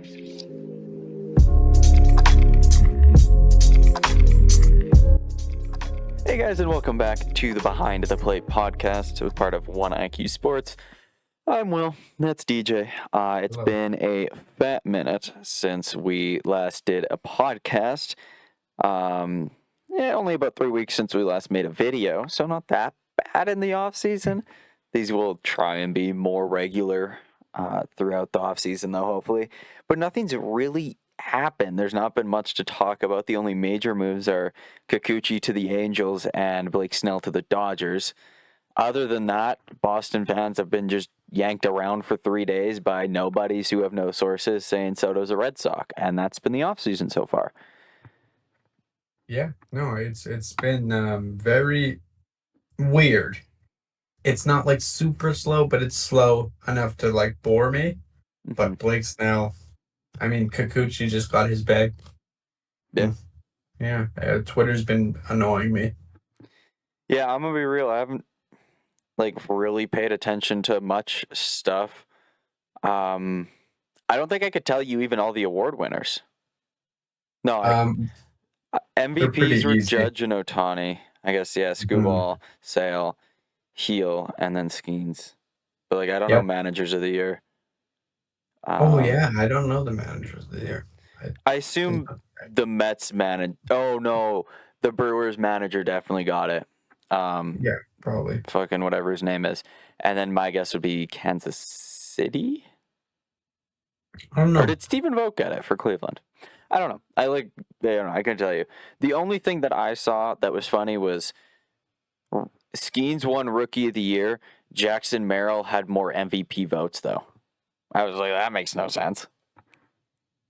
Hey guys, and welcome back to the Behind the Plate podcast with part of One IQ Sports. I'm Will, that's DJ. It's Hello. been a fat minute since we last did a podcast. Only about 3 weeks since we last made a video, so not that bad in the off season. These will try and be more regular throughout the off season, though, hopefully. But nothing's really happened. There's not been much to talk about. The only major moves are Kikuchi to the Angels and Blake Snell to the Dodgers. Other than that, Boston fans have been just yanked around for 3 days by nobodies who have no sources saying Soto's a Red Sox, and that's been the offseason so far. Yeah, no, it's been very weird. It's not like super slow, but it's slow enough to like bore me. But Blake Snell, I mean, Kikuchi just got his bag. Yeah. Yeah, Twitter's been annoying me. Yeah, I'm gonna be real. I haven't really paid attention to much stuff. I don't think I could tell you even all the award winners. No, MVPs were easy. Judge and Ohtani. I guess, yeah, Skubal, Sale, Heel, and then Skeens. But I don't know managers of the year. I don't know the managers of the year. I assume the Mets Oh no, the Brewers manager definitely got it. Yeah, probably. Fucking whatever his name is. And then my guess would be Kansas City? I don't know. Or did Stephen Vogt get it for Cleveland? I don't know. I don't know. I can tell you. The only thing that I saw that was funny was Skeens won Rookie of the Year. Jackson Merrill had more MVP votes, though. I was like, that makes no sense.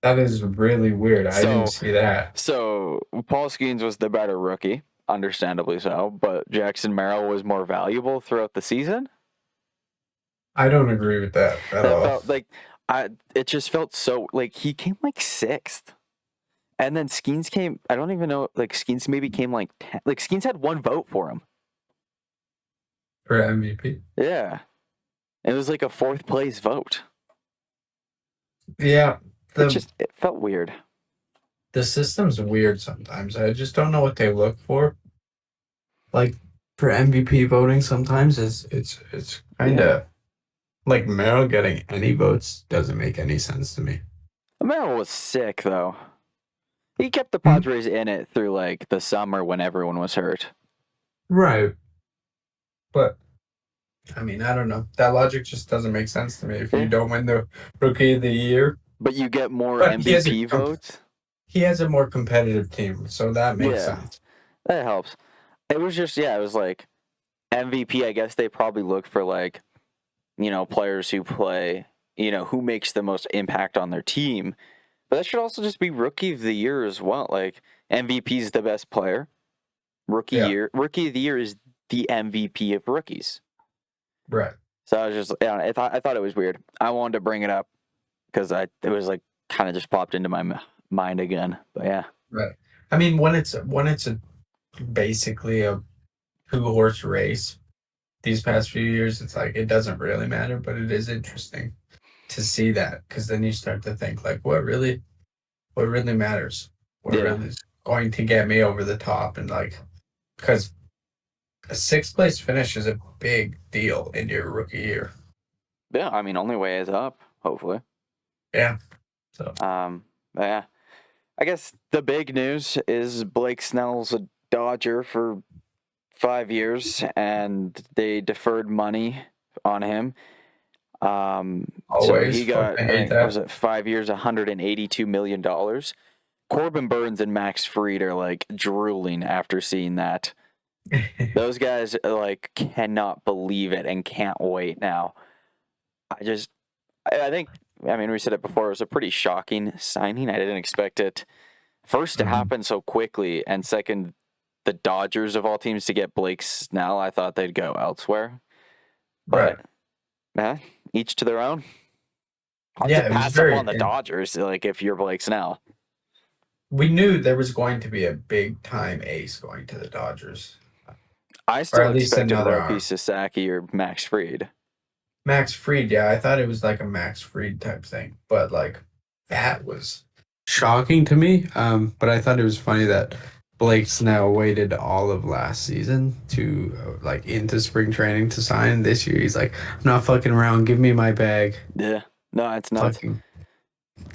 That is really weird. I didn't see that. So Paul Skeens was the better rookie, understandably so, but Jackson Merrill was more valuable throughout the season. I don't agree with that at all. It just felt so he came sixth. And then Skeens came, I don't even know, Skeens maybe came 10. Skeens had one vote for him. For MVP? Yeah. It was a fourth place vote. Yeah. It felt weird. The system's weird sometimes. I just don't know what they look for. For MVP voting sometimes it's kind of Merrill getting any votes doesn't make any sense to me. Merrill was sick though. He kept the Padres in it through the summer when everyone was hurt. Right. But I mean, I don't know. That logic just doesn't make sense to me. If you don't win the Rookie of the Year, but you get more MVP votes. He has a more competitive team, so that makes sense. That helps. It was just it was MVP. I guess they probably look for players who play, who makes the most impact on their team. But that should also just be Rookie of the Year as well. MVP is the best player. Rookie of the Year is the MVP of rookies. Right. So I was just, I thought it was weird. I wanted to bring it up because it was kind of just popped into my mind again. But yeah. Right. I mean, when it's basically a 2-horse race, these past few years, it's it doesn't really matter, but it is interesting to see that because then you start to think what really matters, what really is going to get me over the top, and because a 6th place finish is a big deal in your rookie year. Yeah, I mean, only way is up, hopefully. Yeah. So. Yeah. I guess the big news is Blake Snell's a Dodger for 5 years, and they deferred money on him. Always. So he got, 5 years, $182 million. Corbin Burns and Max Fried are drooling after seeing that. Those guys cannot believe it and can't wait now. I think, we said it before, it was a pretty shocking signing. I didn't expect it, first, to happen so quickly, and second, the Dodgers of all teams to get Blake Snell. I thought they'd go elsewhere. But, each to their own. Hard to pass up on the Dodgers, if you're Blake Snell. We knew there was going to be a big-time ace going to the Dodgers. I still expected Roki Sasaki or Max Fried. Max Fried, yeah. I thought it was a Max Fried type thing. But, that was shocking to me. But I thought it was funny that Blake Snell waited all of last season to like into spring training to sign. This year, he's like, I'm not fucking around. Give me my bag. Yeah. No, it's nuts. Fucking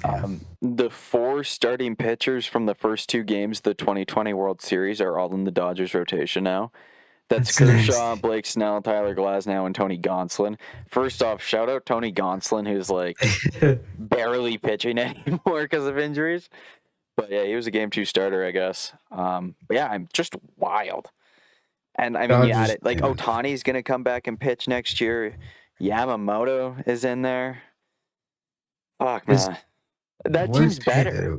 yeah. The 4 starting pitchers from the first 2 games of the 2020 World Series are all in the Dodgers rotation now. That's That's Kershaw, nasty. Blake Snell, Tyler Glasnow, and Tony Gonsolin. First off, shout out Tony Gonsolin, who's like barely pitching anymore because of injuries. But yeah, he was a game 2 starter, I guess. But yeah, I'm just wild. And I mean, you add Dodgers. it like Yeah. Otani's going to come back and pitch next year. Yamamoto is in there. Fuck, Is man. That where's team's better.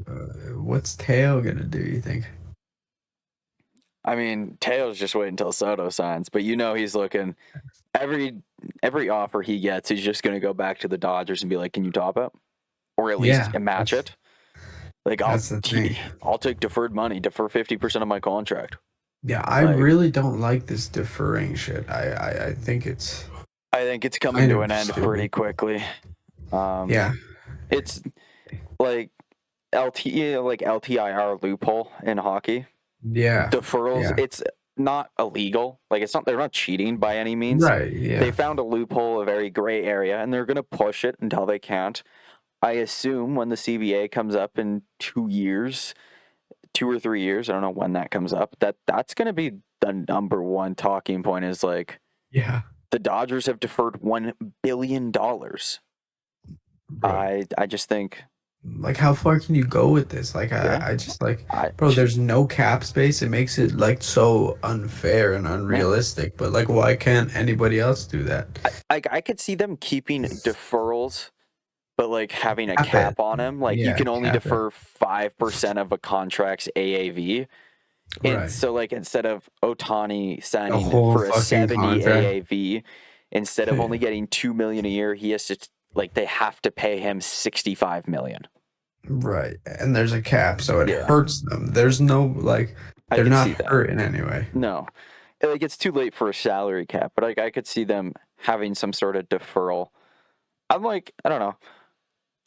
what's Teo gonna do? You think? I mean, Teo's just waiting until Soto signs, but you know he's looking every offer he gets, he's just going to go back to the Dodgers and be like, "Can you top it, or at least Yeah, match it?" Like that's the thing. I'll take deferred money, defer 50% of my contract. Yeah, I Like, really don't like this deferring shit. I think it's I think it's coming kind to of an end pretty stupid. quickly. Yeah, It's like LTIR loophole in hockey. yeah, Deferrals, yeah. it's not illegal. Like they're not cheating by any means. Right, They yeah. found a loophole, a very gray area, and they're going to push it until they can't. I assume when the CBA comes up in 2 years, 2 or 3 years, I don't know when that comes up, that's going to be the number one talking point is like Yeah, the Dodgers have deferred $1 billion. bro. I just think, Like, how far can you go with this? Like, yeah, I just like, I, bro, there's no cap space. It makes it like so unfair and yeah. unrealistic. But like, why can't anybody else do that? I could see them keeping deferrals, but like having a Cap it. cap on them. Like you Yeah, can only cap it. defer 5% of a contract's AAV. And Right. so like instead of Otani The signing whole for a fucking 70 contract. AAV, instead of only getting 2 million a year, he has to like they have to pay him 65 million. Right. And there's a cap, so it Yeah. hurts them. There's no like I they're could not see that. hurt in any way. No. Like it's too late for a salary cap, but like I could see them having some sort of deferral. I'm like, I don't know.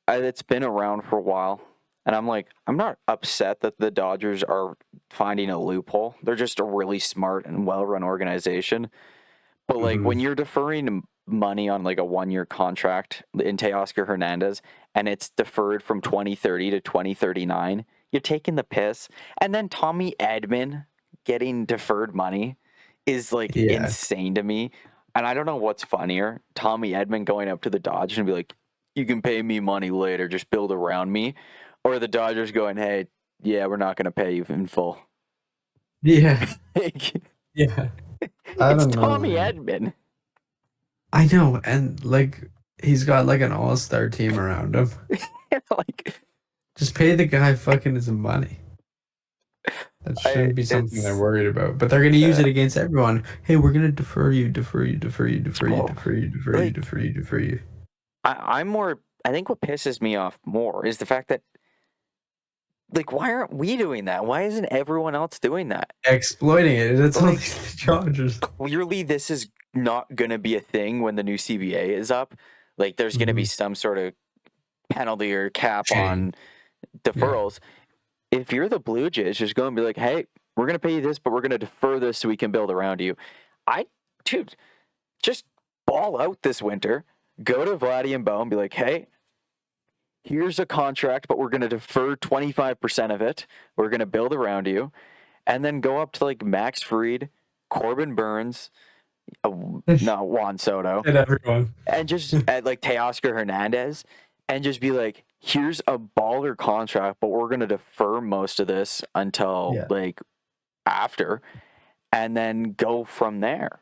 It's been around for a while, and I'm like, I'm not upset that the Dodgers are finding a loophole. They're just a really smart and well-run organization. But like Mhm. when you're deferring money on like a 1-year contract in Teoscar Hernandez, and it's deferred from 2030 to 2039, you're taking the piss. And then Tommy Edman getting deferred money is like Yeah. insane to me. And I don't know what's funnier, Tommy Edman going up to the Dodgers and be like, "You can pay me money later, just build around me," or the Dodgers going, "Hey, yeah, we're not going to pay you in full." Yeah. Yeah. I It's don't know, Tommy man. Edman. I know, and like he's got like an all-star team around him. Like Just pay the guy fucking his money. That shouldn't be something they're it's worried about. But they're gonna use uh, it against everyone. Hey, we're gonna defer you, defer you, defer you, defer you, oh, defer you, defer you, like defer you, defer you. I'm more. I think what pisses me off more is the fact that like why aren't we doing that? Why isn't everyone else doing that? Exploiting it. It's only Like the Chargers. clearly this is not going to be a thing when the new CBA is up. Like there's going to be Mhm. some sort of penalty or cap Change. on Yeah. deferrals. If you're the Blue Jays, just go and be like, "Hey, we're going to pay you this, but we're going to defer this so we can build around you." I, dude, just ball out this winter. Go to Vladdy and Bo and be like, "Hey, here's a contract, but we're going to defer 25% of it. We're going to build around you." And then go up to like Max Fried, Corbin Burns, no, Juan Soto, And everyone. and just at like Teoscar Hernandez, and just be like, here's a baller contract, but we're going to defer most of this until Yeah. like after, and then go from there.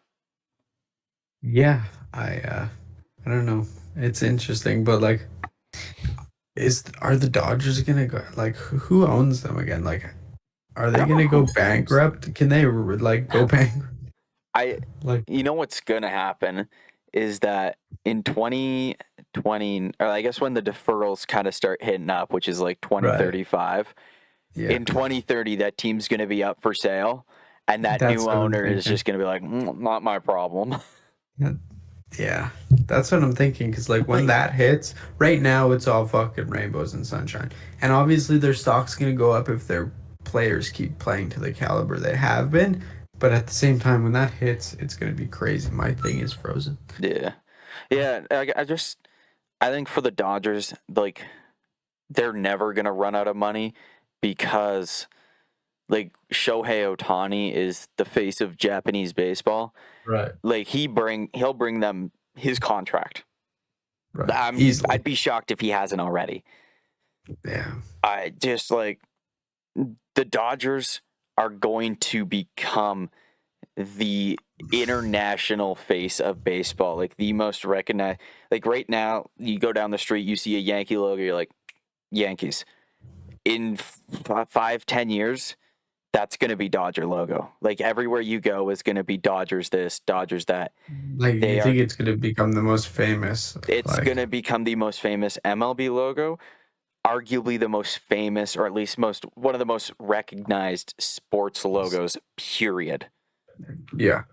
Yeah. I don't know. It's interesting, but like are the Dodgers gonna go like who owns them again? Like are I they don't know gonna go who owns. bankrupt? Can they like go bankrupt? I, Like you know what's going to happen is that in 2020, or I guess when the deferrals kind of start hitting up, which is like right. 2035, Yeah. in 2030, that team's going to be up for sale. And that That's new what I'm owner is thinking. just going to be like, not my problem. Yeah. That's what I'm thinking. Because like when Like, that hits, right now it's all fucking rainbows and sunshine. And obviously their stock's gonna go up if their players keep playing to the caliber they have been. But at the same time, when that hits, it's gonna be crazy. My thing is frozen. yeah, yeah. I think for the Dodgers, like they're never gonna run out of money because like Shohei Ohtani is the face of Japanese baseball. Right. Like he'll bring them his contract. Right. Easily. I'd be shocked if he hasn't already. Yeah. I just like the Dodgers are going to become the international face of baseball, like the most recognized. Like right now, you go down the street, you see a Yankee logo, you're like, Yankees. In 5-10 years, that's going to be Dodger logo. Like everywhere you go is going to be Dodgers this, Dodgers that. Like They you are. think it's gonna become the most famous, It's like going to become the most famous MLB logo, arguably the most famous, or at least one of the most recognized sports logos. Period. yeah,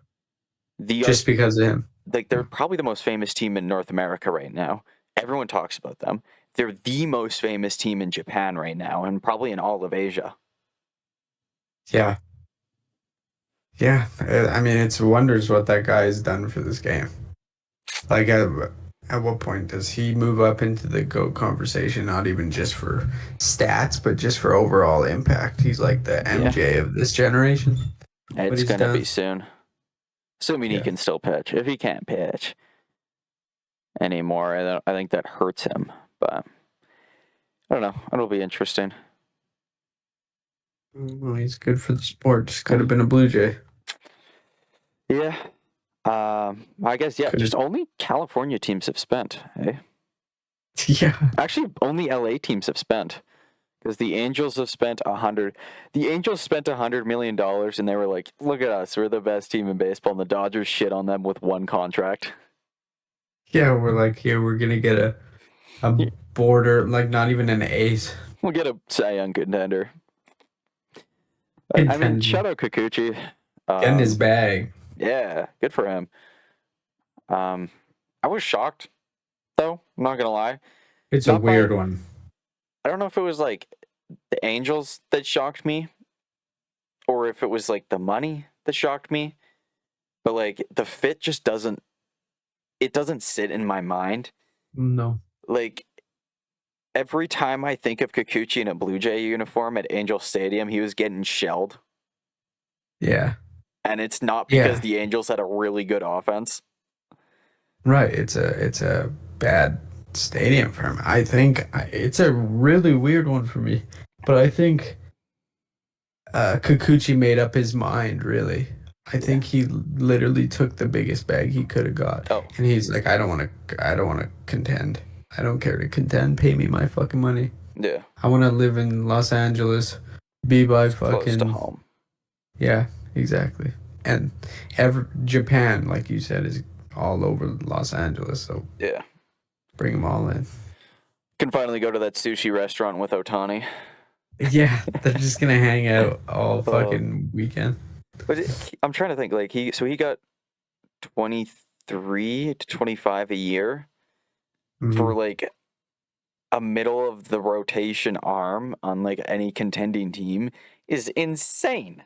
The just because of him. like they're probably the most famous team in North America right now. Everyone talks about them. They're the most famous team in Japan right now, and probably in all of Asia. Yeah. Yeah. I mean, it's wonders what that guy has done for this game. Like at what point does he move up into the GOAT conversation, not even just for stats, but just for overall impact? He's like the MJ of this generation. What It's he's gonna done. be soon. Assuming he Yeah. can still pitch. If he can't pitch anymore, I think that hurts him. But I don't know. It'll be interesting. Well, he's good for the sport. Just could have been a Blue Jay. Yeah. I guess Could just only California teams have spent. Eh? Yeah. Actually, only LA teams have spent. Because the Angels have spent The Angels spent $100 million, and they were like, "Look at us, we're the best team in baseball." And the Dodgers shit on them with one contract. Yeah, we're like, here we're gonna get a border, like not even an ace. We'll get a Cy Young contender. I mean, Contender. shout out Kikuchi. Getting his bag. Yeah, good for him. I was shocked, though. I'm not gonna lie. It's a Not by. weird one. I don't know if it was like the Angels that shocked me, or if it was like the money that shocked me. But like the fit just doesn't. It doesn't sit in my mind. No. Like every time I think of Kikuchi in a Blue Jay uniform at Angel Stadium, he was getting shelled. Yeah. And it's not because the Angels had a really good offense. Right. It's a bad stadium for him. I think it's a really weird one for me. But I think Kikuchi made up his mind, really. I think he literally took the biggest bag he could have got. Oh. And he's like, I don't want to contend. I don't care to contend. Pay me my fucking money. Yeah. I want to live in Los Angeles, be by fucking close to home. Yeah, exactly. And Japan, like you said, is all over Los Angeles. So yeah, bring them all in. Can finally go to that sushi restaurant with Ohtani. Yeah, they're just gonna hang out all fucking weekend. But I'm trying to think. Like he got 23 to 25 a year for like a middle of the rotation arm on like any contending team is insane.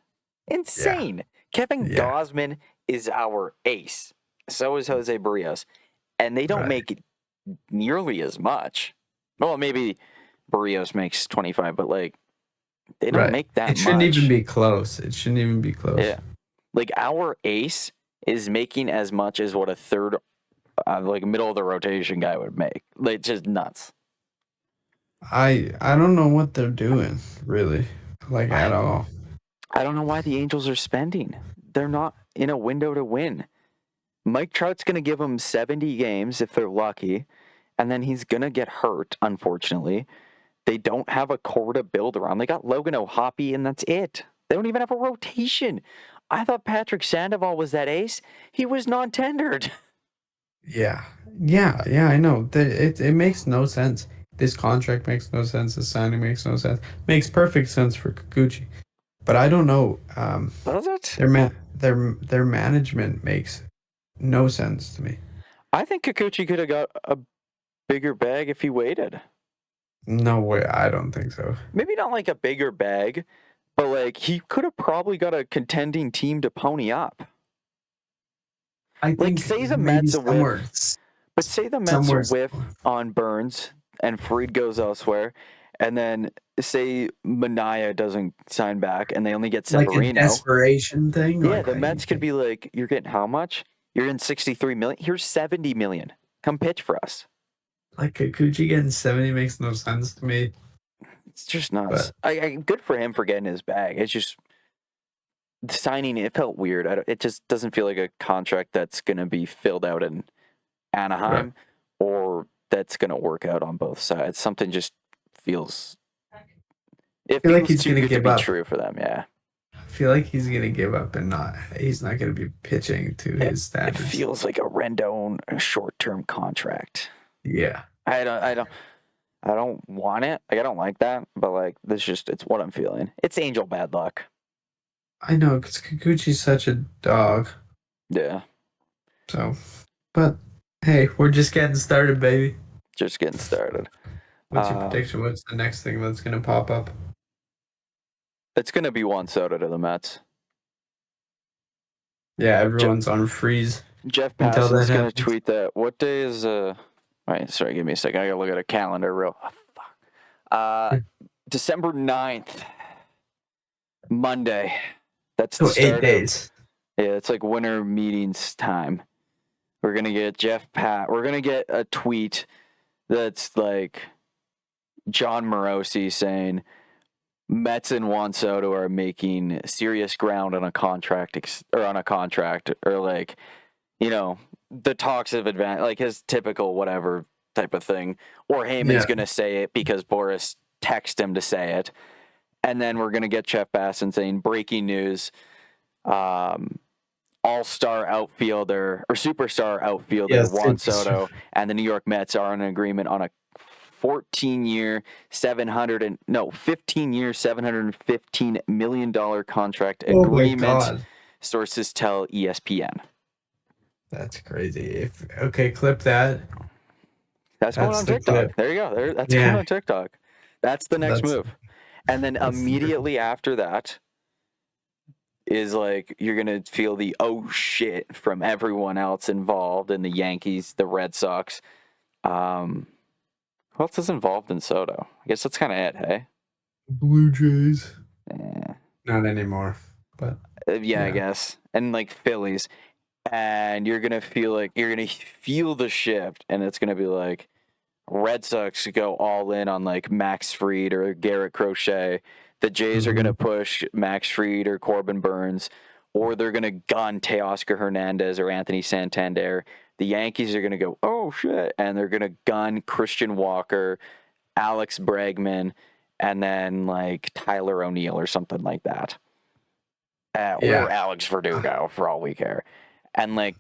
Insane. Yeah. Kevin Gausman is our ace. So is Jose Barrios. And they don't make nearly as much. Well, maybe Barrios makes 25, but like they don't make that much. It shouldn't even be close. It shouldn't even be close. Yeah. Like our ace is making as much as what a third like middle of the rotation guy would make. Like just nuts. I don't know what they're doing, really. Like at all. I don't know why the Angels are spending. They're not in a window to win. Mike Trout's going to give them 70 games if they're lucky, and then he's going to get hurt, unfortunately. They don't have a core to build around. They got Logan O'Hoppe, and that's it. They don't even have a rotation. I thought Patrick Sandoval was that ace. He was non-tendered. Yeah, I know. It makes no sense. This contract makes no sense. This signing makes no sense. Makes perfect sense for Kikuchi. But I don't know. Does it? Their management makes no sense to me. I think Kikuchi could have got a bigger bag if he waited. No way. I don't think so. Maybe not like a bigger bag, but like he could have probably got a contending team to pony up. I Like think say the maybe Mets a somewhere. whiff, but say the Mets Somewhere. whiff on Burns and Fried goes elsewhere, and then say Manaea doesn't sign back and they only get Like a Severino. desperation thing. Yeah, Like the Mets could be like, you're getting how much? You're in 63 million. Here's 70 million. Come pitch for us. like Kikuchi getting 70 makes no sense to me. It's just nuts. Good for him for getting his bag. It's just signing. It felt weird. It just doesn't feel like a contract that's going to be filled out in Anaheim or that's going to work out on both sides. Something just feels. It feel feels like he's too gonna good to give be up. true for them. Yeah. I feel like he's gonna give up and he's not gonna be pitching to his It standards. feels like a Rendon short-term contract. Yeah. I don't want it. Like I don't like that, but like it's what I'm feeling. It's angel bad luck. I know, because Kikuchi's such a dog. Yeah. So, but hey, we're just getting started, baby. Just getting started. What's your prediction? What's the next thing that's gonna pop up? It's gonna be Juan Soto to the Mets. Yeah, everyone's on freeze. Jeff Passan's gonna tweet that. What day is Wait, sorry, give me a second. I gotta look at a calendar real. Fuck. December 9th, Monday. That's the So start 8 days. Yeah, it's like winter meetings time. We're gonna get We're gonna get a tweet that's like John Morosi saying Mets and Juan Soto are making serious ground on a contract or like, you know, the talks of advance, like his typical whatever type of thing. Or Heyman's going to say it because Boris texted him to say it. And then we're going to get Jeff Bassan saying breaking news, all-star outfielder or superstar outfielder Juan Soto and the New York Mets are in an agreement on a 15-year, $715 million contract agreement. Sources tell ESPN. That's crazy. Clip that. That's going on TikTok. Clip. There you go. That's going on TikTok. That's the next move. And then immediately after that is like you're going to feel the oh shit from everyone else involved in the Yankees, the Red Sox. Who else is involved in Soto? I guess that's kind of it, hey? Blue Jays. Not anymore, but yeah, I guess. And like Phillies. And you're going to feel the shift, and it's going to be like Red Sox go all in on like Max Fried or Garrett Crochet. The Jays are going to push Max Fried or Corbin Burns, or they're going to gun Teoscar Hernandez or Anthony Santander. The Yankees are going to go, oh, shit, and they're going to gun Christian Walker, Alex Bregman, and then, like, Tyler O'Neill or something like that. Or Alex Verdugo, for all we care. And, like,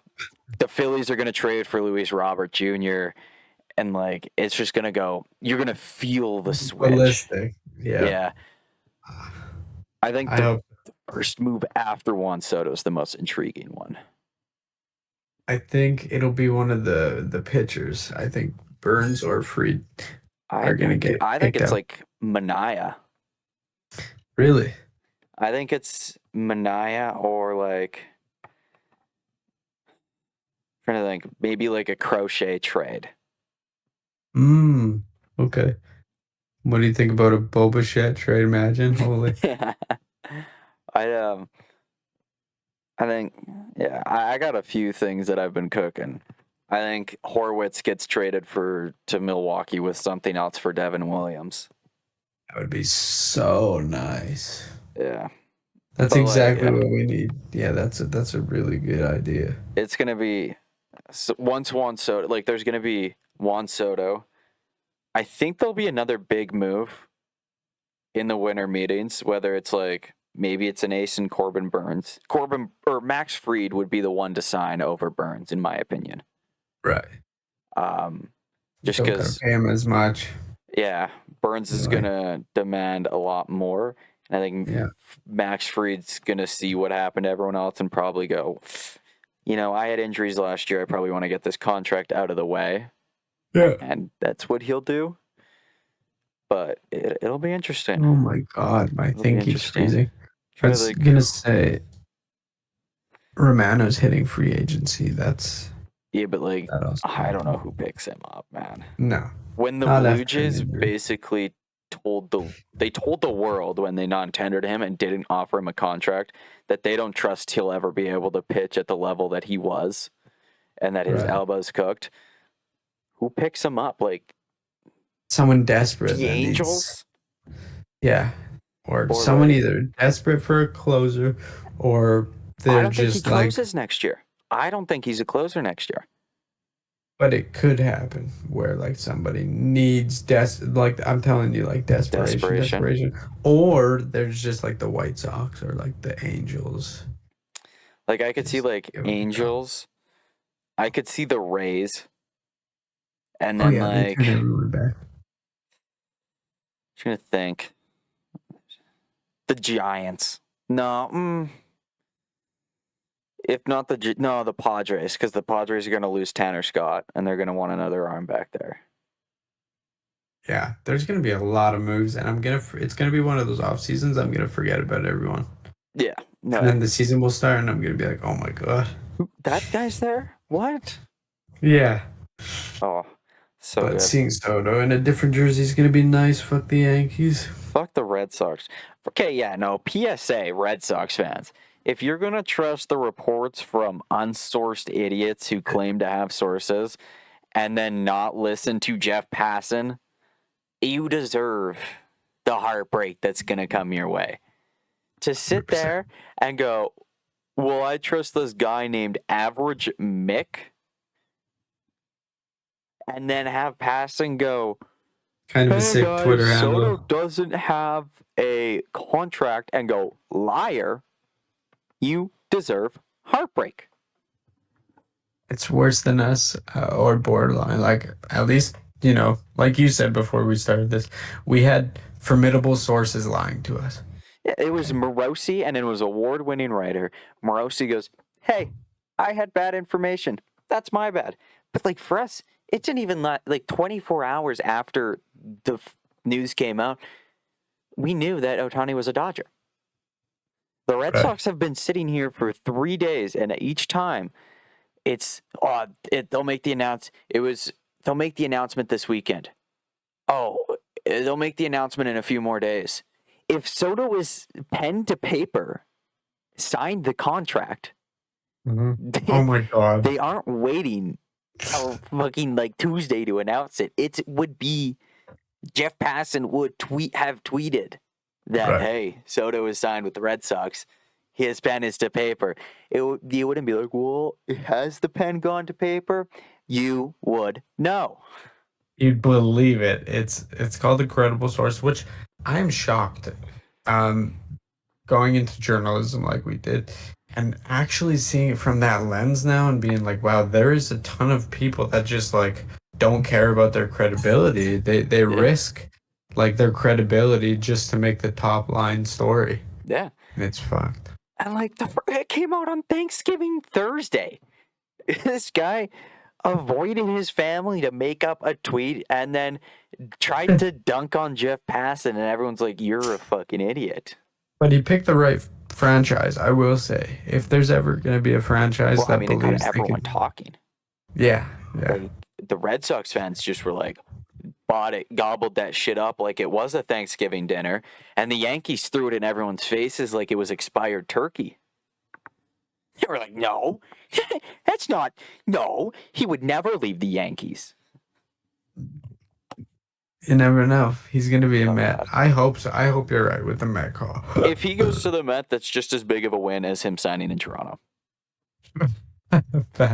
the Phillies are going to trade for Luis Robert Jr., and, like, it's just going to go, you're going to feel the switch. Ballistic. Yeah. I think the first move after Juan Soto is the most intriguing one. I think it'll be one of the pitchers. I think Burns or Fried are going to get I think it's like Manaea. Really? I think it's Manaea or like I'm trying to think, maybe like a Crochet trade. Okay. What do you think about a Boba Fett trade? Imagine, holy. I think, I got a few things that I've been cooking. I think Horwitz gets traded to Milwaukee with something else for Devin Williams. That would be so nice. Yeah. That's exactly what we need. Yeah, that's a really good idea. It's going to be, once Juan Soto, like there's going to be Juan Soto. I think there'll be another big move in the winter meetings, whether it's like, maybe it's an ace in Corbin Burns. Corbin or Max Fried would be the one to sign over Burns, in my opinion. Right. Just because pay him as much. Yeah, Burns is gonna demand a lot more. And I think Max Fried's gonna see what happened to everyone else and probably go, I had injuries last year. I probably want to get this contract out of the way. Yeah. And that's what he'll do. But it'll be interesting. Oh my God, my thing keeps freezing. I was gonna say Romano's hitting free agency. That's but I don't know happen. who picks him up, man. No. When the Not Blue after an Jays injury. basically told the world when they non-tendered him and didn't offer him a contract that they don't trust he'll ever be able to pitch at the level that he was, and that his Right. elbow's cooked. Who picks him up? Like Someone desperate. the that Angels? Yeah. Or Or someone like, either desperate for a closer or I they're don't think he just like, closes next year. I don't think he's a closer next year. but it could happen where like somebody needs like I'm telling you, like desperation. Or there's just like the White Sox or like the Angels. Like I could see Just like give him a go. Angels. I could see the Rays. And Oh then yeah, they turn everyone back. trying to think. The Giants. No. If not the Padres, because the Padres are going to lose Tanner Scott, and they're going to want another arm back there. Yeah, there's gonna be a lot of moves, and it's gonna be one of those off seasons. I'm gonna forget about everyone. Yeah. No. And then the season will start, and I'm gonna be like, oh my God. That guy's there? What? Yeah. Oh, so But good. seeing Soto in a different jersey is gonna be nice. Fuck the Yankees. Fuck the Red Sox. Okay, yeah, no. PSA, Red Sox fans. If you're going to trust the reports from unsourced idiots who claim to have sources and then not listen to Jeff Passan, you deserve the heartbreak that's going to come your way. To sit 100%. there and go, well, I trust this guy named Average Mick, and then have Passan go, Kind of a hey sick guys, Twitter Soto handle. doesn't have a contract, and go, liar, you deserve heartbreak. It's worse than us or borderline. Like, at least, like you said before we started this, we had formidable sources lying to us. Yeah, it was Morosi, and it was award-winning writer. Morosi goes, hey, I had bad information. That's my bad. But like for us, it didn't even like 24 hours after the news came out, we knew that Ohtani was a Dodger. The Red Sox have been sitting here for 3 days, and each time they'll make the they'll make the announcement this weekend. Oh, they'll make the announcement in a few more days. If Soto is pen to paper, signed the contract, Oh my God. they aren't waiting till fucking like Tuesday to announce it. It would be Jeff Passan would have tweeted that, hey, Soto is signed with the Red Sox. His pen is to paper. You wouldn't be like, well, has the pen gone to paper? You would know. You'd believe it. It's called a credible source, which I'm shocked. Going into journalism like we did, and actually seeing it from that lens now and being like, wow, there is a ton of people that just like don't care about their credibility. They risk like their credibility just to make the top line story. Yeah. And it's fucked. And like it came out on Thanksgiving Thursday. This guy avoided his family to make up a tweet and then tried to dunk on Jeff Passan, and everyone's like, you're a fucking idiot. But he picked the right franchise, I will say. If there's ever going to be a franchise that believes it got everyone talking. Yeah. Like, the Red Sox fans just were like, bought it, gobbled that shit up like it was a Thanksgiving dinner, and the Yankees threw it in everyone's faces like it was expired turkey. They were like, no, that's not, no, he would never leave the Yankees. You never know. He's going to be a Met. I hope so. I hope you're right with the Met call. If he goes to the Met, that's just as big of a win as him signing in Toronto.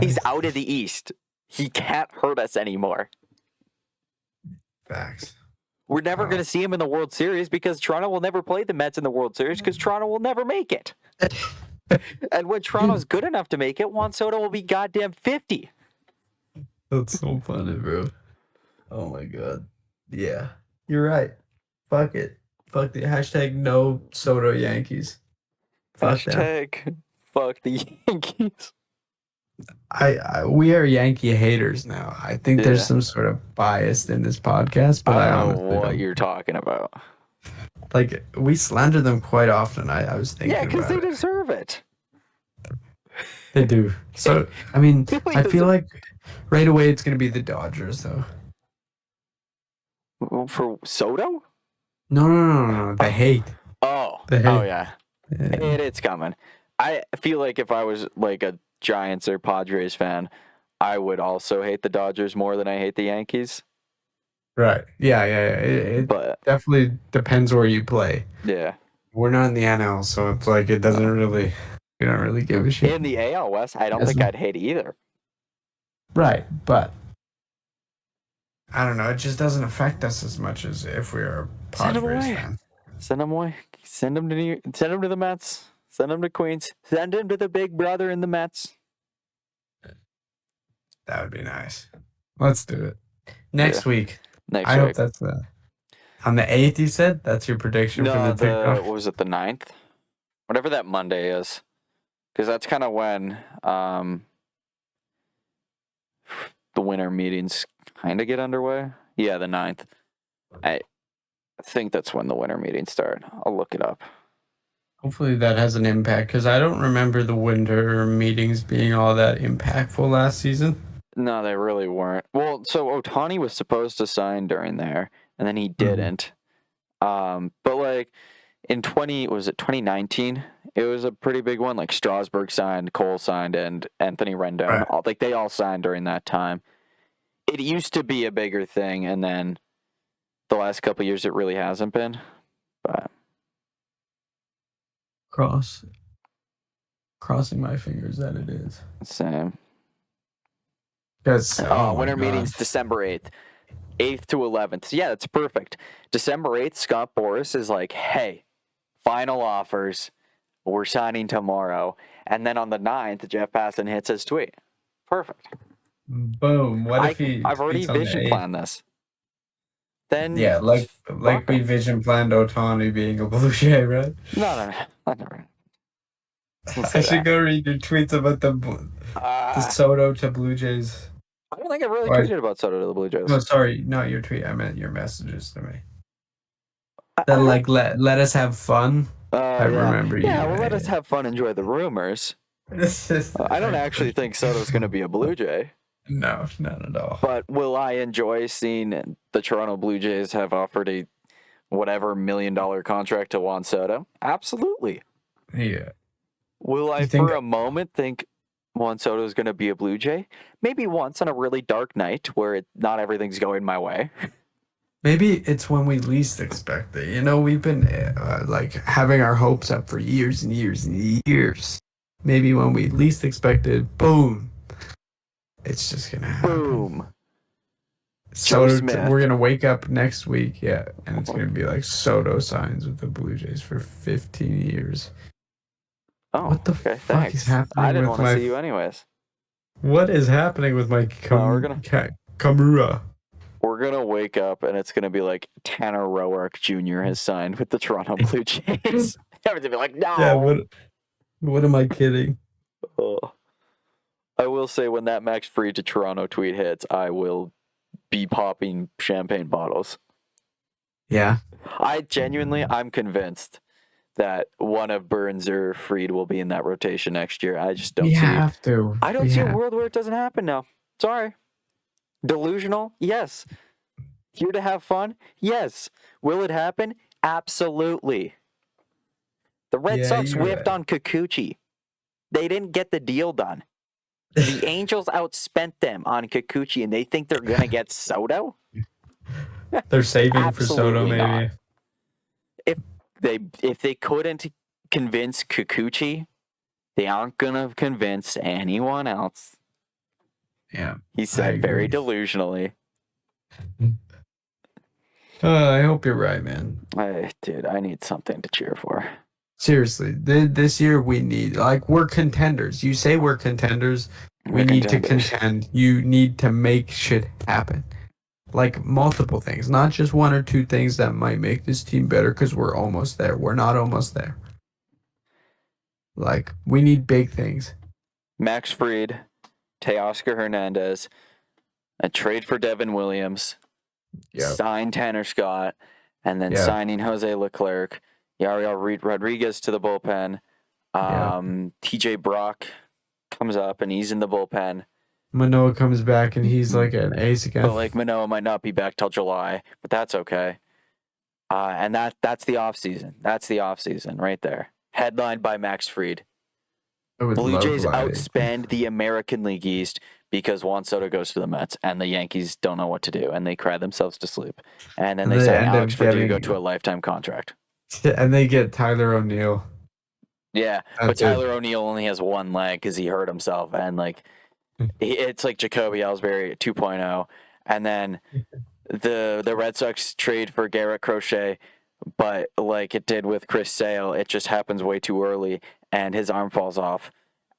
He's out of the East. He can't hurt us anymore. Facts. We're never going to see him in the World Series because Toronto will never play the Mets in the World Series because Toronto will never make it. And when Toronto's good enough to make it, Juan Soto will be goddamn 50. That's so funny, bro. Oh my God. Yeah. You're right. Fuck it. Fuck the hashtag no Soto Yankees. Fuck the Yankees. We are Yankee haters now. I think there's Yeah. some sort of bias in this podcast, but I I don't know honestly what don't. you're talking about. Like, we slander them quite often. I was Yeah, thinking because about they it. deserve it. They do. So, I mean, Really I feel deserve like right away it's going to be the Dodgers, though. for Soto? No. The hate. Oh, The oh hate. yeah. Yeah. It's coming. I feel like if I was like a Giants or Padres fan, I would also hate the Dodgers more than I hate the Yankees. Right. Yeah. It But definitely depends where you play. yeah, We're not in the NL, so it's like it doesn't no. really. We don't really give a shit. In the AL West, I don't Yes. think I'd hate either. Right, but I don't know. It just doesn't affect us as much as if we are a Send them Padres away. fan. Send them away. Send them to send them to the Mets. Send them to Queens. Send him to the big brother in the Mets. That would be nice. Let's do it next week. Next I hope week. that's on the 8th. You said that's your prediction for No, the TikTok. what was it, the 9th? Whatever that Monday is. Because that's kind of when the winter meetings kind of get underway. Yeah, the 9th. I think that's when the winter meetings start. I'll look it up. Hopefully that has an impact because I don't remember the winter meetings being all that impactful last season. No, they really weren't. Well, so Ohtani was supposed to sign during there, and then he didn't. But like in 2019, it was a pretty big one. Like Strasburg signed, Cole signed, and Anthony Rendon. Right. They all signed during that time. It used to be a bigger thing, and then the last couple of years it really hasn't been. But Crossing my fingers that it is. same. Because Winter meetings December 8th. 8th to 11th. So yeah, that's perfect. December 8th, Scott Boras is like, hey, final offers. We're signing tomorrow. And then on the 9th, Jeff Passan hits his tweet. Perfect. Boom. What if he? I've already tweets on the vision 8th? planned this. Then Yeah, like fuck we him. vision planned Ohtani being a Blue Jay, right? No. I should go read your tweets about the Soto to Blue Jays. I don't think I really tweeted about Soto to the Blue Jays. No, sorry, not your tweet. I meant your messages to me. That like let us have fun. I remember you. Yeah, well, let us have fun. Enjoy the rumors. I don't actually think Soto's going to be a Blue Jay. No, not at all. But will I enjoy seeing the Toronto Blue Jays have offered a whatever $1 million contract to Juan Soto? Absolutely. Yeah. Will I for a moment think Juan Soto is going to be a Blue Jay? Maybe once on a really dark night where not everything's going my way. Maybe it's when we least expect it. You know, we've been like having our hopes up for years and years and years. Maybe when we least expect it, boom. It's just going to happen. Boom. So we're going to wake up next week, and it's going to be like Soto signs with the Blue Jays for 15 years. Oh, what the fuck is happening? I didn't want to see you anyways. What is happening with my Kamura? We're going to wake up and it's going to be like Tanner Roark Jr. has signed with the Toronto Blue Jays. Everyone's going to be like, no. Yeah, what am I kidding? I will say when that Max Fried to Toronto tweet hits, I will be popping champagne bottles. Yeah. I'm convinced that one of Burns or Fried will be in that rotation next year. I just don't see. I don't see a world where it doesn't happen now. Sorry. Delusional? Yes. Here to have fun? Yes. Will it happen? Absolutely. The Red Sox whiffed on Kikuchi. They didn't get the deal done. The Angels outspent them on Kikuchi, and they think they're going to get Soto? They're saving for Soto, maybe. Not. If they couldn't convince Kikuchi, they aren't going to convince anyone else. Yeah. He said very delusionally. I hope you're right, man. Dude, I need something to cheer for. Seriously, this year we need, like, we're contenders. You say we're contenders. We need to contend. You need to make shit happen. Like, multiple things, not just one or two things that might make this team better because we're almost there. We're not almost there. Like, we need big things. Max Fried, Teoscar Hernandez, a trade for Devin Williams, sign Tanner Scott, and then signing Jose Leclerc, Yariel Rodriguez to the bullpen. TJ Brock comes up and he's in the bullpen. Manoah comes back and he's like an ace again. But like Manoah might not be back till July, but that's okay. And that's the offseason. That's the offseason right there. Headlined by Max Fried. Blue Jays outspend the American League East because Juan Soto goes to the Mets and the Yankees don't know what to do and they cry themselves to sleep. And then they sign Alex Verdugo to a lifetime contract. And they get Tyler O'Neill. Yeah, but Tyler O'Neill only has one leg because he hurt himself. And like, it's like Jacoby Ellsbury 2.0. And then the Red Sox trade for Garrett Crochet, but like it did with Chris Sale, it just happens way too early and his arm falls off.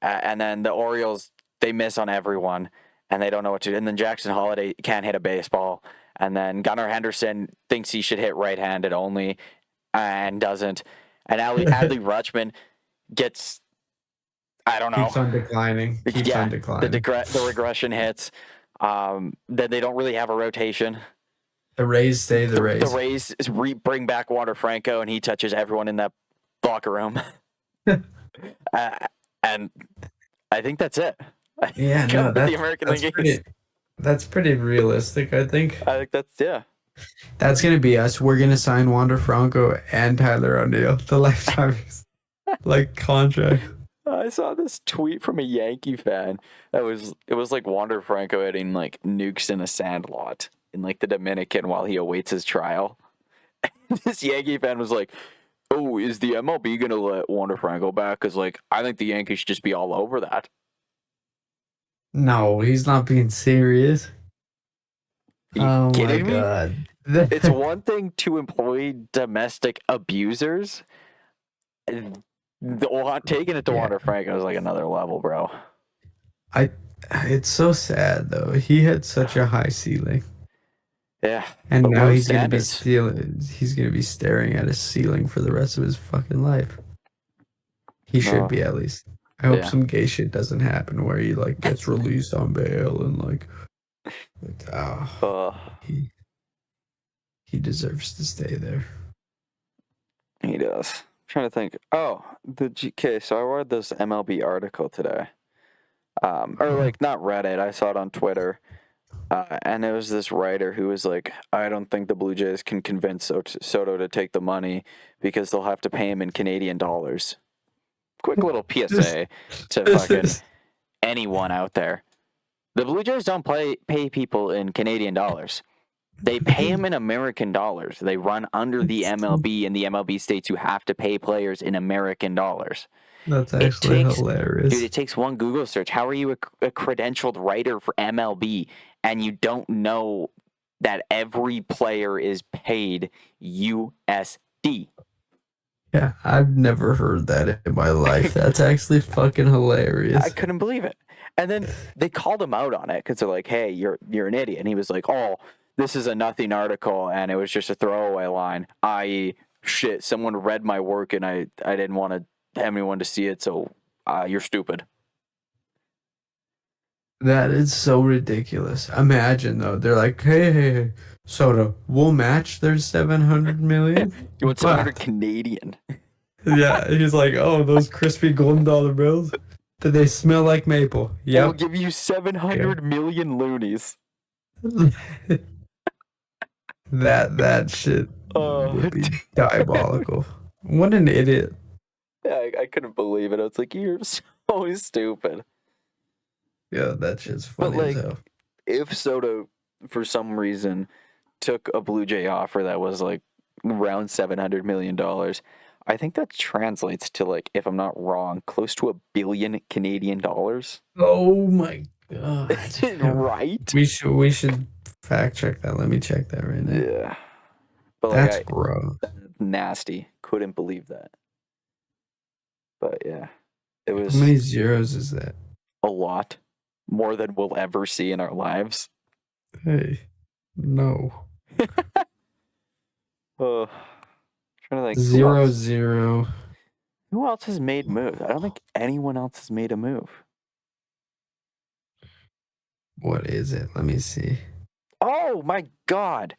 And then the Orioles, they miss on everyone and they don't know what to do. And then Jackson Holiday can't hit a baseball. And then Gunnar Henderson thinks he should hit right-handed only and doesn't. And Adley Rutschman gets, I don't know. Keeps on declining. The regression hits. Then they don't really have a rotation. The Rays stay the Rays. The Rays bring back Wander Franco, and he touches everyone in that locker room. And I think that's it. Yeah, no, that's pretty realistic, I think. That's going to be us. We're going to sign Wander Franco and Tyler O'Neill, the lifetime contract. I saw this tweet from a Yankee fan. It was like Wander Franco hitting like nukes in a sandlot in like the Dominican while he awaits his trial. This Yankee fan was like, "Oh, is the MLB gonna let Wander Franco back? Because like I think the Yankees should just be all over that." No, he's not being serious. Oh my God! It's one thing to employ domestic abusers. Taking it to Wander Franco is like another level, bro. It's so sad though. He had such a high ceiling. Yeah. And now he's gonna be staring at his ceiling for the rest of his fucking life. He should be, at least. I hope some gay shit doesn't happen where he like gets released on bail and he deserves to stay there. He does. I'm trying to think. Oh, so I read this MLB article today. Not read it. I saw it on Twitter. And it was this writer who was like, I don't think the Blue Jays can convince Soto to take the money because they'll have to pay him in Canadian dollars. Quick little PSA to fucking anyone out there. The Blue Jays don't pay people in Canadian dollars. They pay them in American dollars. They run under the MLB, and the MLB states you have to pay players in American dollars. That's actually hilarious. Dude, it takes one Google search. How are you a credentialed writer for MLB and you don't know that every player is paid USD? Yeah, I've never heard that in my life. That's actually fucking hilarious. I couldn't believe it. And then they called him out on it because they're like, hey, you're an idiot. And he was like, oh, this is a nothing article and it was just a throwaway line, i.e., shit, someone read my work and I didn't want to anyone to see it, so you're stupid. That is so ridiculous. Imagine though, they're like, hey, Soto, we'll match their $700 million. You want 700 Canadian? Yeah, he's like, oh, those crispy golden dollar bills. Do they smell like maple? Yeah. We'll give you 700 million loonies. that shit would be diabolical. What an idiot. Yeah, I couldn't believe it. I was like, you're so stupid. Yeah, that shit's funny as hell. If Soto, for some reason, took a Blue Jay offer that was like around $700 million, I think that translates to, like, if I'm not wrong, close to $1 billion Canadian dollars. Oh my God. Right? We should fact check that. Let me check that right now. Yeah. But that's gross. Nasty. Couldn't believe that. But yeah, it was. How many zeros is that? A lot. More than we'll ever see in our lives. Hey, no. Trying to think. 0-0. Who else has made moves? I don't think anyone else has made a move. What is it? Let me see. Oh my God.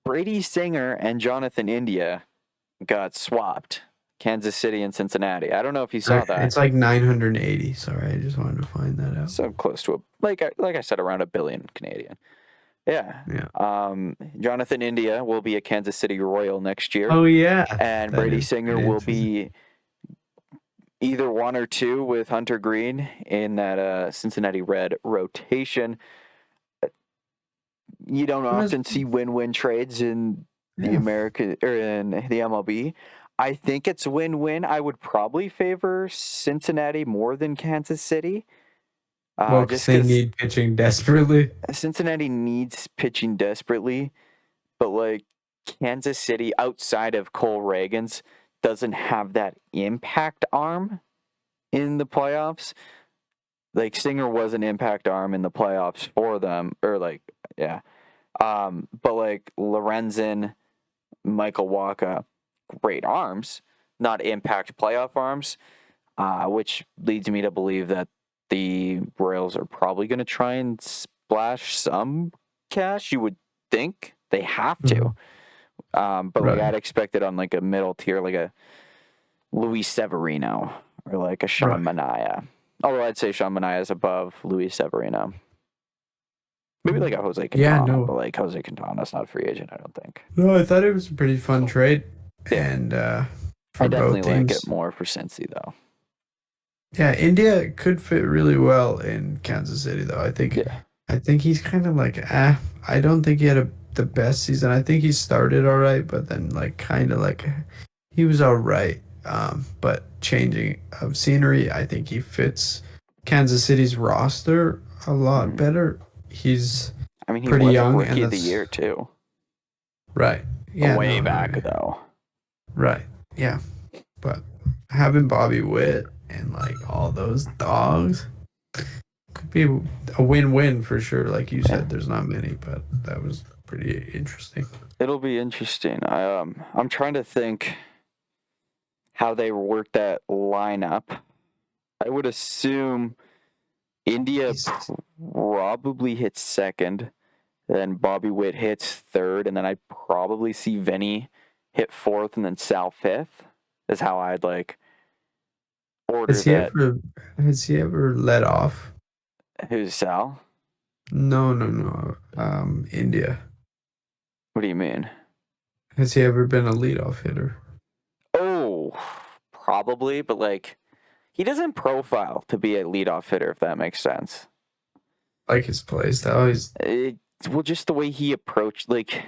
Brady Singer and Jonathan India got swapped. Kansas City and Cincinnati. I don't know if you saw that. It's like 980. Sorry, I just wanted to find that out. So close to like I said, around $1 billion Canadian. Yeah. Jonathan India will be a Kansas City Royal next year. Oh yeah. And Brady Singer will be either 1 or 2 with Hunter Green in that Cincinnati Red rotation. You don't often see win-win trades in the American or in the MLB. I think it's win-win. I would probably favor Cincinnati more than Kansas City. Well, just they need pitching desperately. Cincinnati needs pitching desperately, but like Kansas City, outside of Cole Reagans, doesn't have that impact arm in the playoffs. Like Singer was an impact arm in the playoffs for them, or like but like Lorenzen, Michael Wacha, great arms, not impact playoff arms, which leads me to believe that the Royals are probably going to try and splash some cash. You would think they have to, but like I'd expect it on like a middle tier, like a Luis Severino or like a Sean Manaea. Although I'd say Sean Manaea is above Luis Severino. Maybe like a Jose Quintana, but like Jose Quintana's not a free agent, I don't think. No, I thought it was a pretty fun trade. And for I definitely both teams. like it more for Cincy, though. Yeah, India could fit really well in Kansas City, though. I think he's kind of like, I don't think he had the best season. I think he started all right, but then like kind of like he was all right. But changing of scenery, I think he fits Kansas City's roster a lot better. He's he pretty was young, Rookie of the Year too. Right. Yeah. Way back though. Right. Yeah. But having Bobby Witt and like all those dogs could be a win-win for sure. Like you said, there's not many, but that was pretty interesting. It'll be interesting. I'm trying to think how they work that lineup. I would assume India probably hits second, then Bobby Witt hits third, and then I'd probably see Vinny hit fourth, and then Sal fifth. Is how I'd like order that. Has he ever led off? Who's Sal? No. India. What do you mean? Has he ever been a leadoff hitter? Oh, probably, but like he doesn't profile to be a leadoff hitter, if that makes sense. Like his play style, well, just the way he approached, like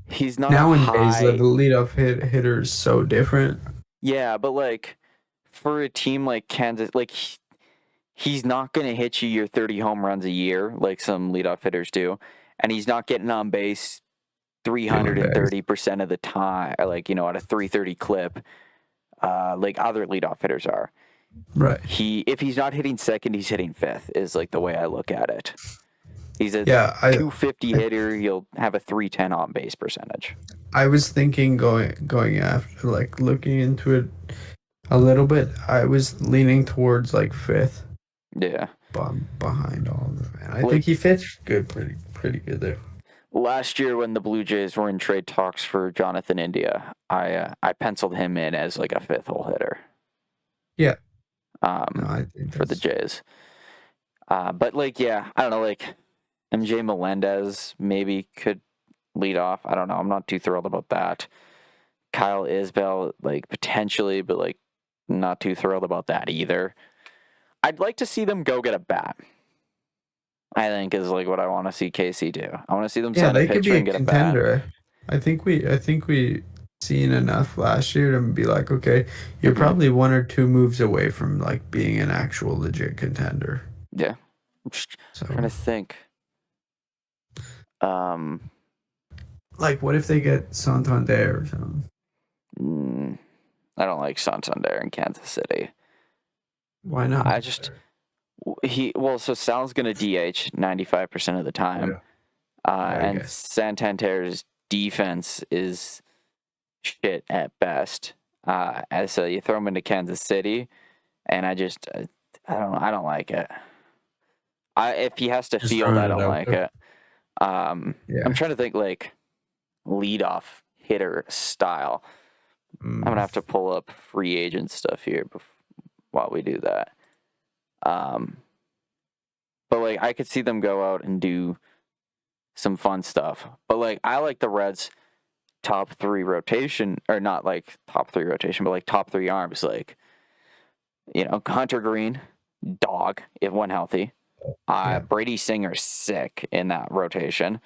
he's not nowadays. The leadoff hitter is so different. Yeah, but like for a team like Kansas, like he's not going to hit you your 30 home runs a year like some leadoff hitters do, and he's not getting on base 330% of the time, like at a 330 clip, like other leadoff hitters are. Right. If he's not hitting second, he's hitting fifth. Is like the way I look at it. He's a 250 hitter. He'll have a 310 on base percentage. I was thinking going after, like looking into it a little bit. I was leaning towards like fifth. Yeah. Behind all of them. And I think he fits good, pretty good there. Last year when the Blue Jays were in trade talks for Jonathan India, I penciled him in as like a fifth hole hitter. Yeah. I think for the Jays. But like, I don't know, like MJ Melendez maybe could lead off. I don't know. I'm not too thrilled about that. Kyle Isbell, like potentially, but like not too thrilled about that either. I'd like to see them go get a bat. I think is like what I want to see KC do. I want to see them sign a pitcher and get a bat. I think we seen enough last year to be like, okay, you're probably 1 or 2 moves away from like being an actual legit contender. Yeah. I'm just trying to think. Like what if they get Santander or something? I don't like Santander in Kansas City. Why not? So Sal's going to DH 95% of the time. And Santander's defense is shit at best. So you throw him into Kansas City, and I don't like it. If he has to Just field, throwing I it don't out like there. it. I'm Yeah. trying to think like leadoff hitter style. I'm gonna have to pull up free agent stuff here while we do that. But like I could see them go out and do some fun stuff. But like I like the Reds' top three rotation, or not like top three rotation, but like top three arms. Like Hunter Green, dog if when healthy. Yeah. Brady Singer's sick in that rotation.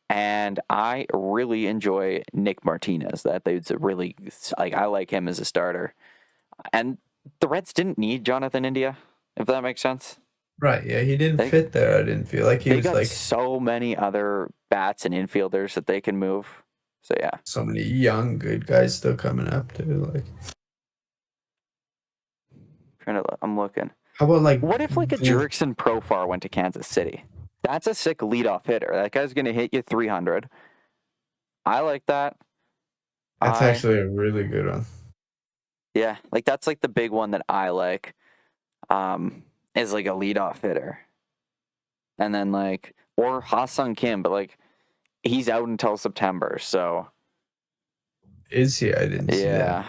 And I really enjoy Nick Martinez. That dude's really I like him as a starter. And the Reds didn't need Jonathan India, if that makes sense. Right. Yeah, he didn't They fit there. I didn't feel like he they was got like so many other bats and infielders that they can move. So yeah, so many young good guys still coming up too. Like, I'm looking. how about like What if like a Jurickson Profar went to Kansas City? That's a sick leadoff hitter. That guy's gonna hit you 300. I like that. That's actually a really good one. Yeah, like that's like the big one that I like. Is like a leadoff hitter. And then like or Ha-Sung Kim, but like he's out until September, so Is he? I didn't see that. yeah.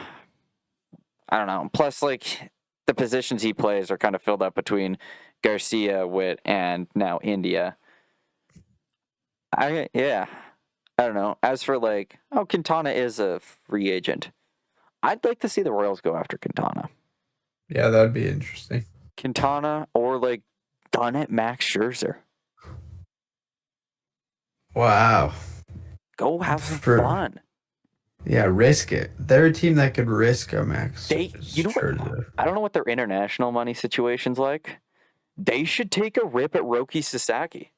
I don't know. Plus like the positions he plays are kind of filled up between Garcia, Witt, and now India. I don't know. As for like, Quintana is a free agent. I'd like to see the Royals go after Quintana. Yeah, that'd be interesting. Quintana or like gun at Max Scherzer. Wow. Go have some fun. Yeah, risk it. They're a team that could risk a Max. I don't know what their international money situation's like. They should take a rip at Roki Sasaki.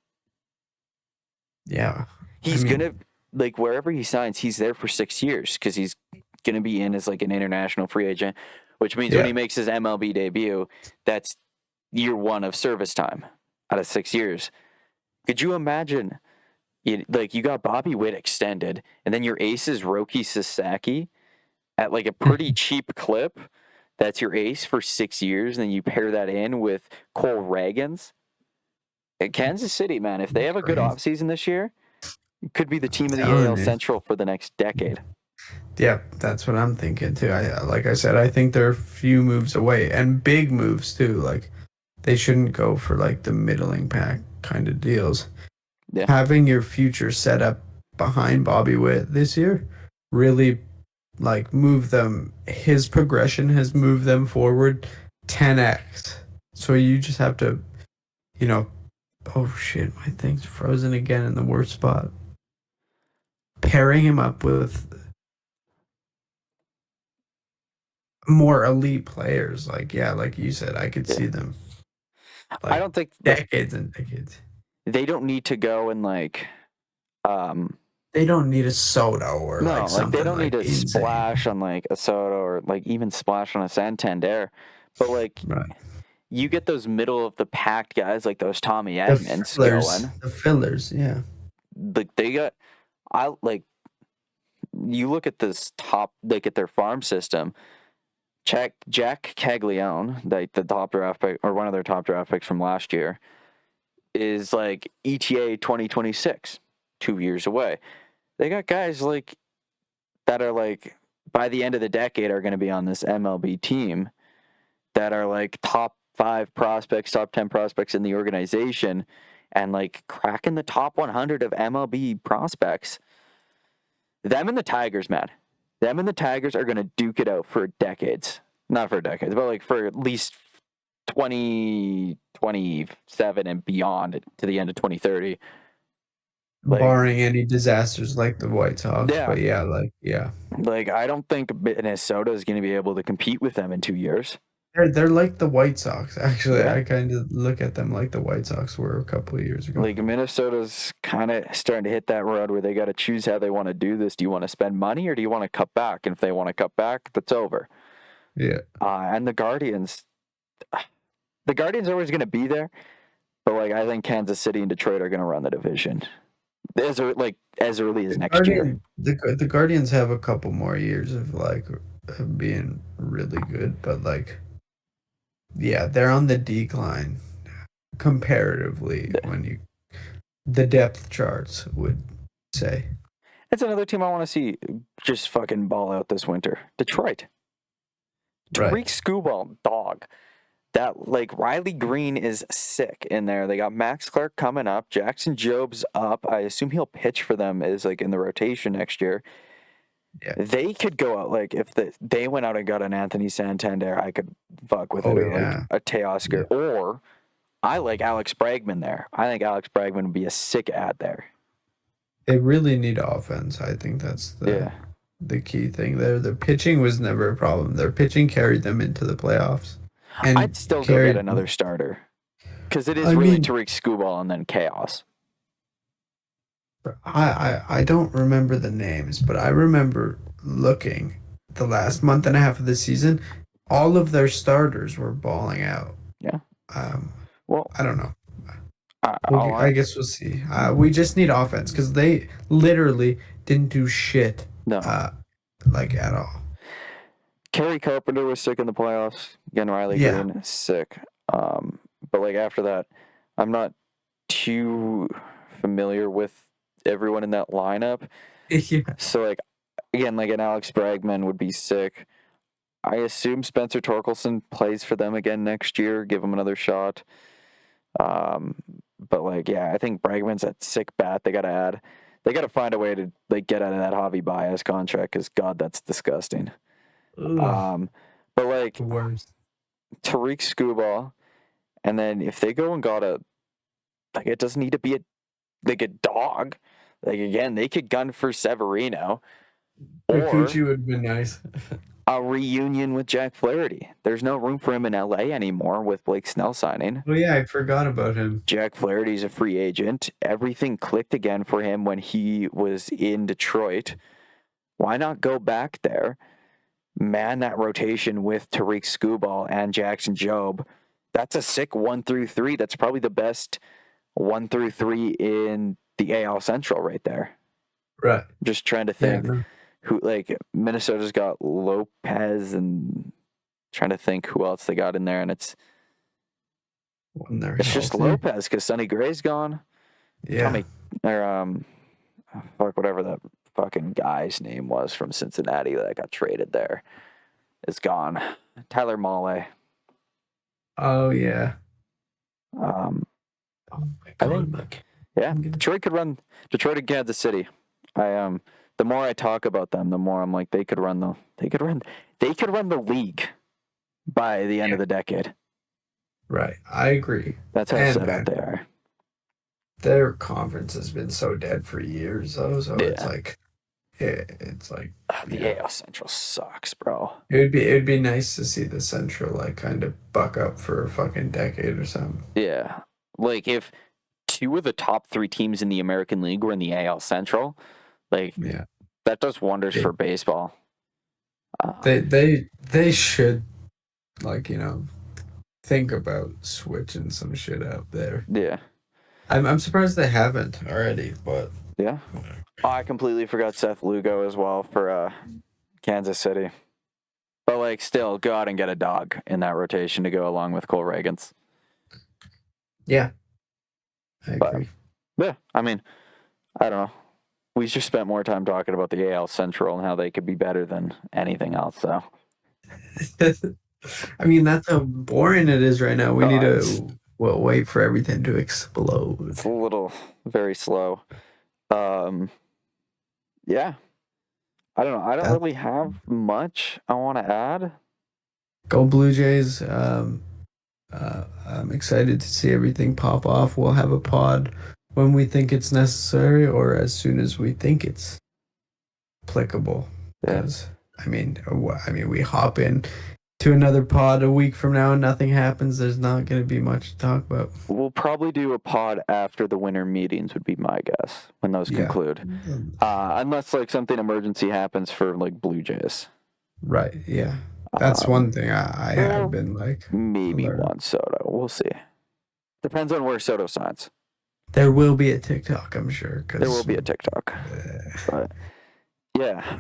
Yeah. He's gonna like wherever he signs, he's there for 6 years because he's gonna be in as like an international free agent, which means when he makes his MLB debut, that's year one of service time out of 6 years. Could you imagine? You got Bobby Witt extended, and then your ace is Roki Sasaki at like a pretty cheap clip. That's your ace for 6 years, and then you pair that in with Cole Ragans. At Kansas City, man, if they have a good offseason this year, it could be the team of the AL Central for the next decade. Yeah, that's what I'm thinking too. Like I said, I think they're a few moves away and big moves too. Like they shouldn't go for like the middling pack kind of deals. Yeah. Having your future set up behind Bobby Witt this year really like move them. His progression has moved them forward 10x. So you just have to, oh shit, my thing's frozen again in the worst spot. Pairing him up with more elite players, like you said, I could see them. Like, I don't think decades and decades. They don't need to go and like, they don't need a Soto or like something. They don't need to insane. splash on like a Soto or like even splash on a Santander, but like. Right. You get those middle of the pack guys like those Tommy Edmonds going. The fillers, yeah. Like they got, you look at this top, like at their farm system. Jack Caglione, like the top draft pick or one of their top draft picks from last year, is like ETA 2026, 2 years away. They got guys like that are like by the end of the decade are going to be on this MLB team that are like top 5 prospects, top 10 prospects in the organization, and like cracking the top 100 of MLB prospects. Them and the Tigers, man. Them and the Tigers are going to duke it out for decades. Not for decades, but like for at least 2027 and beyond to the end of 2030. Barring any disasters like the White Sox. Yeah. But yeah. Like, I don't think Minnesota is going to be able to compete with them in 2 years. They're like the White Sox, actually. Yeah. I kind of look at them like the White Sox were a couple of years ago. Like, Minnesota's kind of starting to hit that road where they got to choose how they want to do this. Do you want to spend money or do you want to cut back? And if they want to cut back, that's over. Yeah. And the Guardians are always going to be there. But, like, I think Kansas City and Detroit are going to run the division. As early as next year. The Guardians have a couple more years of, like, being really good. But, like, yeah, they're on the decline. comparatively when you the depth charts would say. It's another team I want to see just fucking ball out this winter. Detroit. Right. Tariq Skubal, dog. That, like, Riley Green is sick in there. They got Max Clark coming up. Jackson Job's up. I assume he'll pitch for them as, like, in the rotation next year. Yeah. They could go out, like, if they went out and got an Anthony Santander, I could fuck with it. Oh, Or, like, yeah. a Teoscar. Yeah. Or I like Alex Bregman there. I think Alex Bregman would be a sick ad there. They really need offense. I think that's the key thing there. The pitching was never a problem. Their pitching carried them into the playoffs. And I'd still go get another starter. Because it is really Tariq Skubal and then chaos. I don't remember the names, but I remember looking the last month and a half of the season, all of their starters were balling out. Yeah. Well, I don't know. I I guess we'll see. We just need offense because they literally didn't do shit. No. Like at all. Kerry Carpenter was sick in the playoffs. Again, Riley Green is sick. But like after that, I'm not too familiar with everyone in that lineup. Yeah. So like again, like an Alex Bregman would be sick. I assume Spencer Torkelson plays for them again next year. Give him another shot. But like, yeah, I think Bregman's a sick bat. They gotta find a way to like get out of that Javi Baez contract because God, that's disgusting. But like Tariq Skubal, and then if they go and got it doesn't need to be a dog. Like again, they could gun for Severino. Kikuchi would have been nice. A reunion with Jack Flaherty. There's no room for him in LA anymore with Blake Snell signing. Oh yeah, I forgot about him. Jack Flaherty's a free agent. Everything clicked again for him when he was in Detroit. Why not go back there? Man, that rotation with Tariq Skubal and Jackson Job. That's a sick 1 through 3. That's probably the best 1 through 3 in the AL Central right there. Right. Just trying to think. Yeah, Who like Minnesota's got Lopez and trying to think who else they got in there, and it's just Lopez because Sonny Gray's gone. Yeah. Whatever that fucking guy's name was from Cincinnati that got traded there is gone. Tyler Mahle. Oh yeah. Oh my God, Detroit and Kansas City. The more I talk about them, the more I'm like they could run the league by the end of the decade. Right, I agree. That's how set up they are. Their conference has been so dead for years, though. So it's like the AL Central sucks, bro. It'd be nice to see the Central like kind of buck up for a fucking decade or something. Yeah, like if 2 of the top 3 teams in the American League were in the AL Central. Like, that does wonders for baseball. They should, like, think about switching some shit out there. Yeah. I'm surprised they haven't already, but... Yeah. I completely forgot Seth Lugo as well for Kansas City. But, like, still, go out and get a dog in that rotation to go along with Cole Reagans. Yeah. I agree. Yeah, I mean, I don't know. We just spent more time talking about the AL Central and how they could be better than anything else. So, I mean, that's how boring it is right now. We need to wait for everything to explode. It's a little very slow. Yeah, I don't know. I don't really have much I want to add. Go Blue Jays. I'm excited to see everything pop off. We'll have a pod when we think it's necessary or as soon as we think it's applicable. Because I mean, we hop in to another pod a week from now and nothing happens. There's not going to be much to talk about. We'll probably do a pod after the winter meetings would be my guess when those conclude. Unless like something emergency happens for like Blue Jays. Right. Yeah. That's one thing I have been like. Maybe Juan Soto. We'll see. Depends on where Soto signs. There will be a TikTok, I'm sure. There will be a TikTok. But yeah,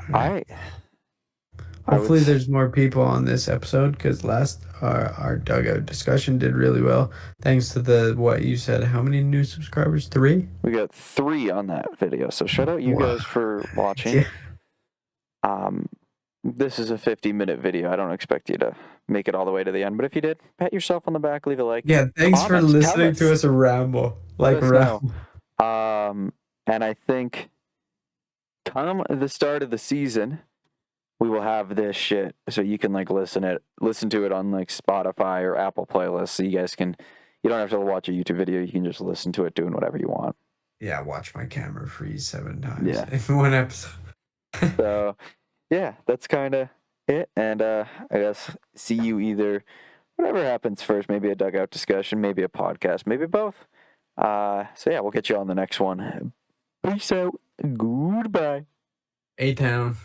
Hopefully there's more people on this episode because last our dugout discussion did really well. Thanks to what you said. How many new subscribers? 3? We got 3 on that video. So shout out you guys for watching. Yeah. This is a 50-minute video. I don't expect you to make it all the way to the end, but if you did, pat yourself on the back, leave a like. Yeah, thanks for listening to us ramble. Let us know. And I think come the start of the season, we will have this shit so you can like listen to it on like Spotify or Apple playlists. So you guys you don't have to watch a YouTube video. You can just listen to it doing whatever you want. Yeah, watch my camera freeze 7 times in one episode. So yeah, that's kind of it. And I guess see you either whatever happens first, maybe a dugout discussion, maybe a podcast, maybe both. So yeah, we'll get you on the next one. Peace out. Goodbye. A-Town.